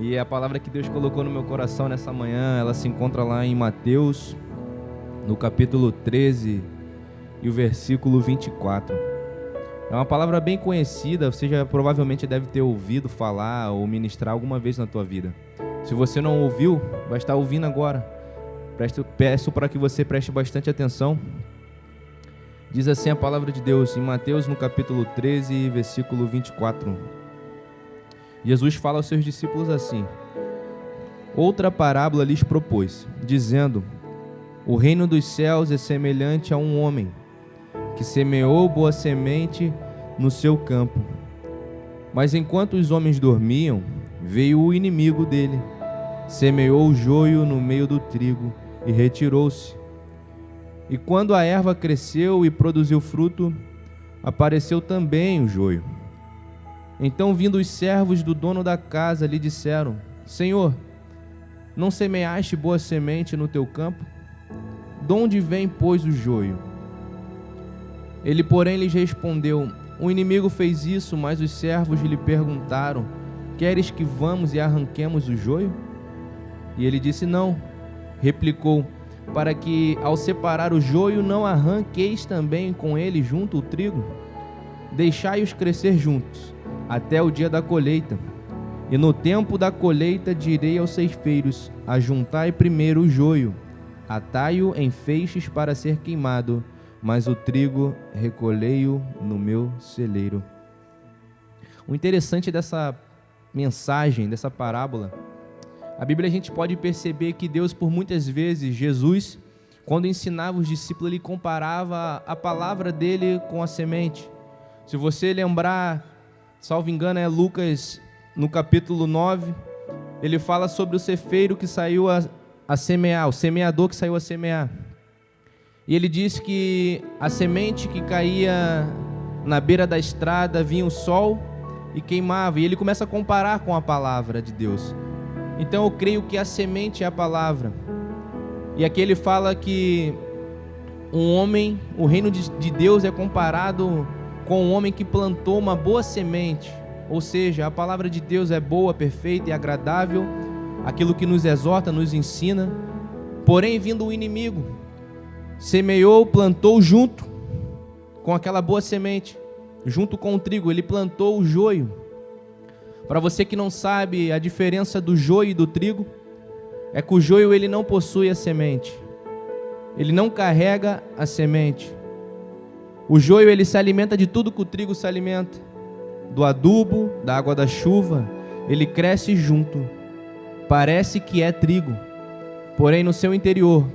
E a palavra que Deus colocou no meu coração nessa manhã, ela se encontra lá em Mateus, no capítulo 13 e o versículo 24. É uma palavra bem conhecida, você já provavelmente deve ter ouvido falar ou ministrar alguma vez na tua vida. Se você não ouviu, vai estar ouvindo agora. Peço para que você preste bastante atenção. Diz assim a palavra de Deus em Mateus, no capítulo 13, versículo 24. Jesus fala aos seus discípulos assim: outra parábola lhes propôs, dizendo: o reino dos céus é semelhante a um homem que semeou boa semente no seu campo. Mas enquanto os homens dormiam, veio o inimigo dele, semeou o joio no meio do trigo e retirou-se. E quando a erva cresceu e produziu fruto, apareceu também o joio. Então, vindo os servos do dono da casa, lhe disseram: Senhor, não semeaste boa semente no teu campo? De onde vem, pois, o joio? Ele, porém, lhes respondeu: o inimigo fez isso, mas os servos lhe perguntaram: queres que vamos e arranquemos o joio? E ele disse: não. Replicou: para que, ao separar o joio, não arranqueis também com ele junto o trigo? Deixai-os crescer juntos, até o dia da colheita. E no tempo da colheita direi aos ceifeiros: ajuntai primeiro o joio, atai-o em feixes para ser queimado, mas o trigo recolhei-o no meu celeiro. O interessante dessa mensagem, dessa parábola, a Bíblia a gente pode perceber que Deus, por muitas vezes, Jesus, quando ensinava os discípulos, ele comparava a palavra dele com a semente. Se você lembrar, salvo engano, é Lucas, no capítulo 9, ele fala sobre o cefeiro que saiu a semear, o semeador que saiu a semear. E ele diz que a semente que caía na beira da estrada, vinha o sol e queimava. E ele começa a comparar com a palavra de Deus. Então eu creio que a semente é a palavra. E aqui ele fala que um homem, o reino de Deus é comparado com um homem que plantou uma boa semente. Ou seja, a palavra de Deus é boa, perfeita e agradável, aquilo que nos exorta, nos ensina. Porém, vindo o inimigo, semeou, plantou junto com aquela boa semente, junto com o trigo, ele plantou o joio. Para você que não sabe a diferença do joio e do trigo, é que o joio ele não possui a semente, ele não carrega a semente. O joio ele se alimenta de tudo que o trigo se alimenta, do adubo, da água da chuva, ele cresce junto, parece que é trigo, porém no seu interior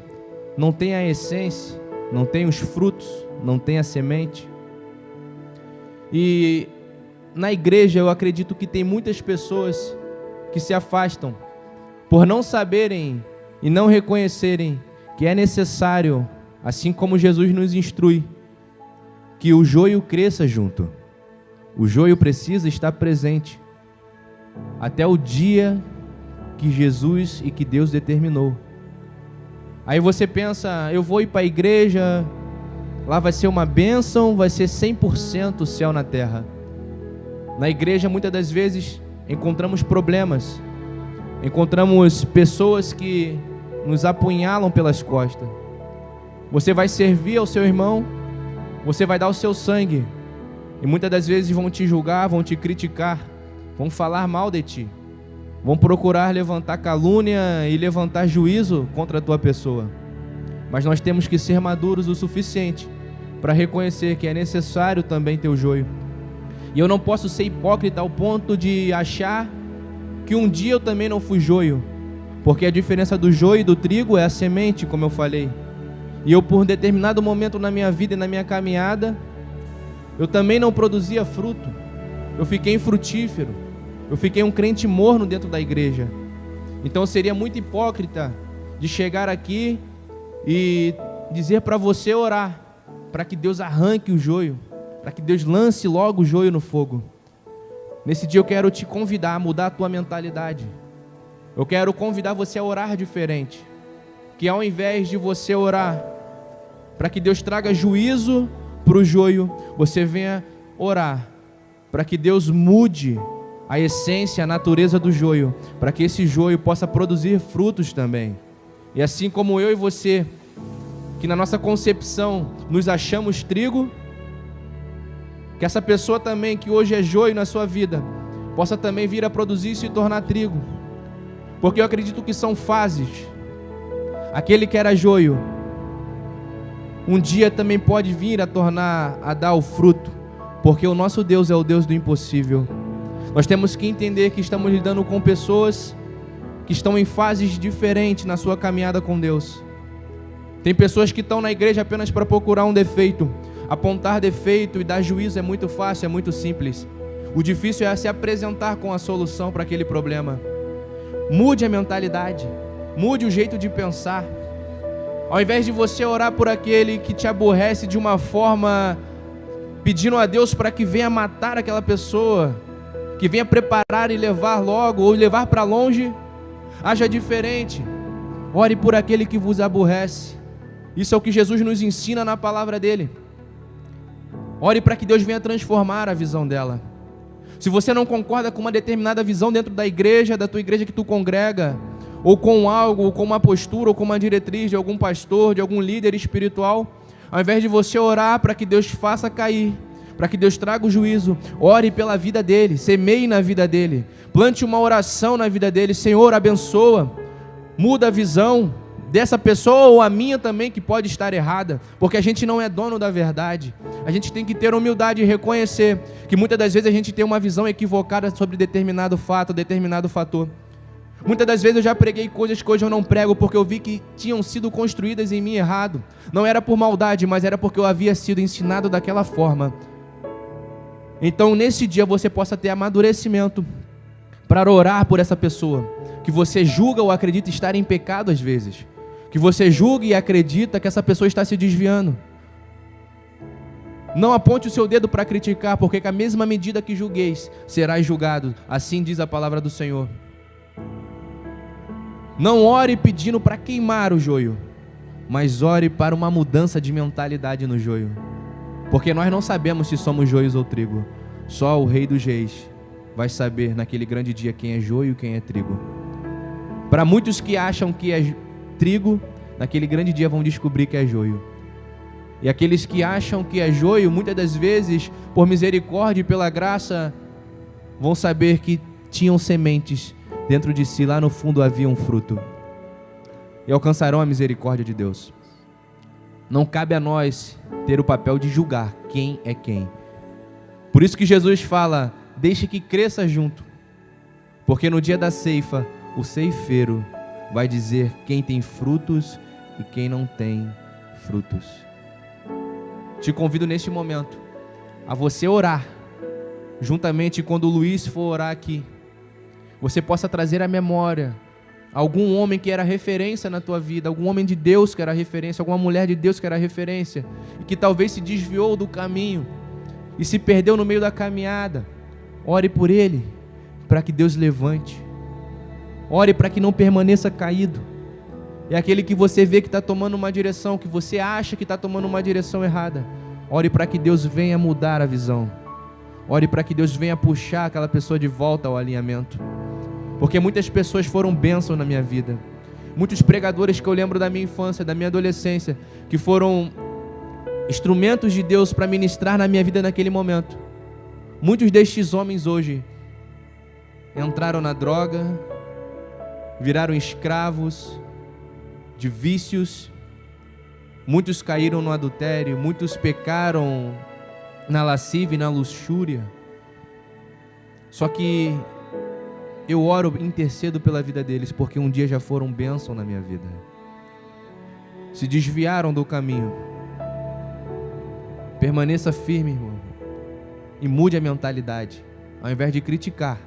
não tem a essência, não tem os frutos, não tem a semente. E na igreja eu acredito que tem muitas pessoas que se afastam por não saberem e não reconhecerem que é necessário, assim como Jesus nos instrui, que o joio cresça junto. O joio precisa estar presente até o dia que Jesus e que Deus determinou. Aí você pensa: eu vou ir para a igreja, lá vai ser uma bênção, vai ser 100% céu na terra. Na igreja muitas das vezes encontramos problemas, encontramos pessoas que nos apunhalam pelas costas. Você vai servir ao seu irmão, você vai dar o seu sangue, e muitas das vezes vão te julgar, vão te criticar, vão falar mal de ti, vão procurar levantar calúnia e levantar juízo contra a tua pessoa. Mas nós temos que ser maduros o suficiente para reconhecer que é necessário também ter o joio. E eu não posso ser hipócrita ao ponto de achar que um dia eu também não fui joio, porque a diferença do joio e do trigo é a semente, como eu falei. E eu, por um determinado momento na minha vida e na minha caminhada, eu também não produzia fruto, eu fiquei infrutífero, eu fiquei um crente morno dentro da igreja. Então seria muito hipócrita de chegar aqui e dizer para você orar, para que Deus arranque o joio, para que Deus lance logo o joio no fogo. Nesse dia eu quero te convidar a mudar a tua mentalidade. Eu quero convidar você a orar diferente, que ao invés de você orar para que Deus traga juízo para o joio, você venha orar para que Deus mude a essência, a natureza do joio, para que esse joio possa produzir frutos também. E assim como eu e você, que na nossa concepção nos achamos trigo, que essa pessoa também que hoje é joio na sua vida, possa também vir a produzir e se tornar trigo. Porque eu acredito que são fases. Aquele que era joio, um dia também pode vir a dar o fruto, porque o nosso Deus é o Deus do impossível. Nós temos que entender que estamos lidando com pessoas que estão em fases diferentes na sua caminhada com Deus. Tem pessoas que estão na igreja apenas para procurar um defeito. Apontar defeito e dar juízo é muito fácil, é muito simples. O difícil é se apresentar com a solução para aquele problema. Mude a mentalidade, mude o jeito de pensar. Ao invés de você orar por aquele que te aborrece de uma forma pedindo a Deus para que venha matar aquela pessoa, que venha preparar e levar logo, ou levar para longe, haja diferente. Ore por aquele que vos aborrece. Isso é o que Jesus nos ensina na palavra dele. Ore para que Deus venha transformar a visão dela. Se você não concorda com uma determinada visão dentro da igreja, da tua igreja que tu congrega, ou com algo, ou com uma postura, ou com uma diretriz de algum pastor, de algum líder espiritual, ao invés de você orar para que Deus faça cair, para que Deus traga o juízo, ore pela vida dele, semeie na vida dele, plante uma oração na vida dele. Senhor, abençoa, muda a visão dessa pessoa, ou a minha também, que pode estar errada, porque a gente não é dono da verdade. A gente tem que ter humildade e reconhecer que muitas das vezes a gente tem uma visão equivocada sobre determinado fato, determinado fator. Muitas das vezes eu já preguei coisas que hoje eu não prego, porque eu vi que tinham sido construídas em mim errado. Não era por maldade, mas era porque eu havia sido ensinado daquela forma. Então nesse dia você possa ter amadurecimento para orar por essa pessoa, que você julga ou acredita estar em pecado às vezes, que você julga e acredita que essa pessoa está se desviando. Não aponte o seu dedo para criticar, porque com a mesma medida que julgueis, serás julgado. Assim diz a palavra do Senhor. Não ore pedindo para queimar o joio, mas ore para uma mudança de mentalidade no joio. Porque nós não sabemos se somos joios ou trigo. Só o Rei dos Reis vai saber naquele grande dia quem é joio e quem é trigo. Para muitos que acham que é trigo, naquele grande dia vão descobrir que é joio. E aqueles que acham que é joio, muitas das vezes, por misericórdia e pela graça, vão saber que tinham sementes dentro de si, lá no fundo havia um fruto, e alcançarão a misericórdia de Deus. Não cabe a nós ter o papel de julgar quem é quem. Por isso que Jesus fala, deixe que cresça junto, porque no dia da ceifa, o ceifeiro vai dizer quem tem frutos e quem não tem frutos. Te convido neste momento a você orar, juntamente quando o Luiz for orar aqui, você possa trazer à memória algum homem que era referência na tua vida, algum homem de Deus que era referência, alguma mulher de Deus que era referência, e que talvez se desviou do caminho e se perdeu no meio da caminhada. Ore por ele, para que Deus levante. Ore para que não permaneça caído. É aquele que você vê que está tomando uma direção, que você acha que está tomando uma direção errada. Ore para que Deus venha mudar a visão. Ore para que Deus venha puxar aquela pessoa de volta ao alinhamento. Porque muitas pessoas foram bênção na minha vida. Muitos pregadores que eu lembro da minha infância, da minha adolescência, que foram instrumentos de Deus para ministrar na minha vida naquele momento. Muitos destes homens hoje entraram na droga, viraram escravos de vícios, muitos caíram no adultério, muitos pecaram na lascívia e na luxúria. Só que eu oro e intercedo pela vida deles, porque um dia já foram bênção na minha vida. Se desviaram do caminho. Permaneça firme, irmão, e mude a mentalidade. Ao invés de criticar,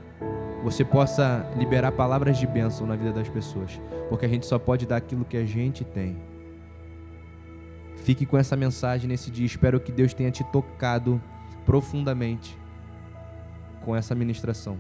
você possa liberar palavras de bênção na vida das pessoas, porque a gente só pode dar aquilo que a gente tem. Fique com essa mensagem nesse dia. Espero que Deus tenha te tocado profundamente com essa ministração.